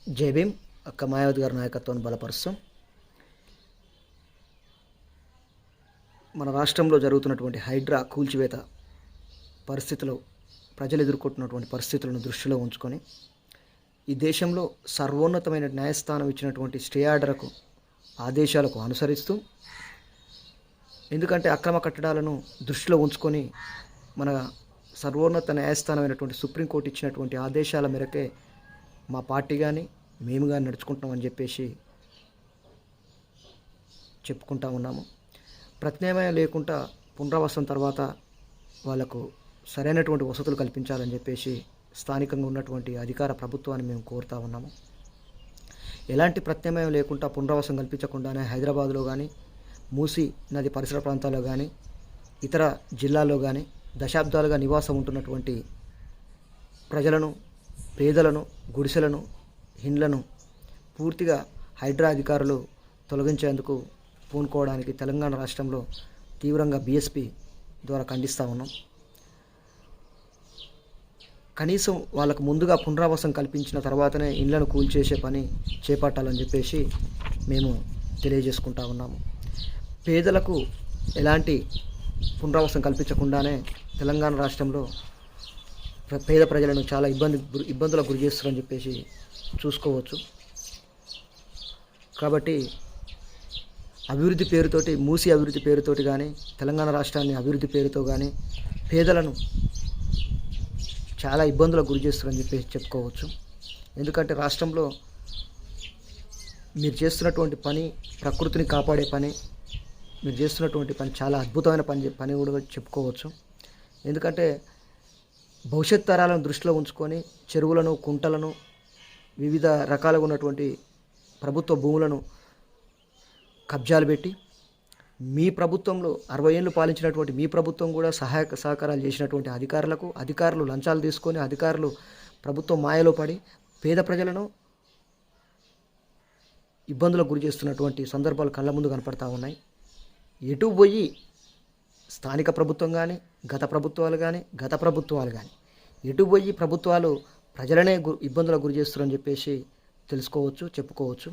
జై భీమ్. అక్క మాయావతి గారి నాయకత్వాన్ని బలపరుస్తాం. మన రాష్ట్రంలో జరుగుతున్నటువంటి హైడ్రా కూల్చివేత పరిస్థితులు, ప్రజలు ఎదుర్కొంటున్నటువంటి పరిస్థితులను దృష్టిలో ఉంచుకొని ఈ దేశంలో సర్వోన్నతమైన న్యాయస్థానం ఇచ్చినటువంటి స్టే ఆర్డర్కు ఆదేశాలకు అనుసరిస్తూ, ఎందుకంటే అక్రమ కట్టడాలను దృష్టిలో ఉంచుకొని మన సర్వోన్నత న్యాయస్థానమైనటువంటి సుప్రీంకోర్టు ఇచ్చినటువంటి ఆదేశాల మేరకే మా పార్టీ కానీ మేము కానీ నడుచుకుంటామని చెప్పేసి చెప్పుకుంటా ఉన్నాము. ప్రత్యామ్నాయం లేకుండా పునరావాసం తర్వాత వాళ్లకు సరైనటువంటి వసతులు కల్పించాలని చెప్పేసి స్థానికంగా ఉన్నటువంటి అధికార ప్రభుత్వాన్ని మేము కోరుతా ఉన్నాము. ఎలాంటి ప్రత్యామ్నాయం లేకుండా పునరావాసం కల్పించకుండానే హైదరాబాద్లో కానీ, మూసీ నది పరిసర ప్రాంతాల్లో కానీ, ఇతర జిల్లాల్లో కానీ దశాబ్దాలుగా నివాసం ఉంటున్నటువంటి ప్రజలను, పేదలను, గుడిసెలను, ఇండ్లను పూర్తిగా హైడ్రా అధికారులు తొలగించేందుకు పూనుకోవడానికి తెలంగాణ రాష్ట్రంలో తీవ్రంగా బీఎస్పీ ద్వారా ఖండిస్తూ ఉన్నాం. కనీసం వాళ్ళకు ముందుగా పునరావాసం కల్పించిన తర్వాతనే ఇండ్లను కూల్చేసే పని చేపట్టాలని చెప్పేసి మేము తెలియజేసుకుంటా ఉన్నాము. పేదలకు ఎలాంటి పునరావాసం కల్పించకుండానే తెలంగాణ రాష్ట్రంలో పేద ప్రజలను చాలా ఇబ్బందులకు గురి చేస్తారని చెప్పేసి చూసుకోవచ్చు. కాబట్టి అభివృద్ధి పేరుతోటి, మూసీ అభివృద్ధి పేరుతోటి కానీ, తెలంగాణ రాష్ట్రాన్ని అభివృద్ధి పేరుతో కానీ పేదలను చాలా ఇబ్బందులకు గురి చేస్తారని చెప్పేసి చెప్పుకోవచ్చు. ఎందుకంటే రాష్ట్రంలో మీరు చేస్తున్నటువంటి పని ప్రకృతిని కాపాడే పని, మీరు చేస్తున్నటువంటి పని చాలా అద్భుతమైన పని కూడా చెప్పుకోవచ్చు. ఎందుకంటే భవిష్యత్ తరాలను దృష్టిలో ఉంచుకొని చెరువులను, కుంటలను, వివిధ రకాలుగా ఉన్నటువంటి ప్రభుత్వ భూములను కబ్జాలు పెట్టి, మీ ప్రభుత్వంలో 60 ఏళ్ళు పాలించినటువంటి మీ ప్రభుత్వం కూడా సహకారాలు చేసినటువంటి అధికారులు లంచాలు తీసుకొని, అధికారులు ప్రభుత్వం మాయలో పడి పేద ప్రజలను ఇబ్బందులకు గురి చేస్తున్నటువంటి సందర్భాలు కళ్ళ ముందు కనపడతా ఉన్నాయి. ఎటు పోయి స్థానిక ప్రభుత్వం కానీ, గత ప్రభుత్వాలు కానీ ఎటు పోయి ప్రభుత్వాలు ప్రజలనే ఇబ్బందులకు గురి చేస్తారని చెప్పేసి చెప్పుకోవచ్చు.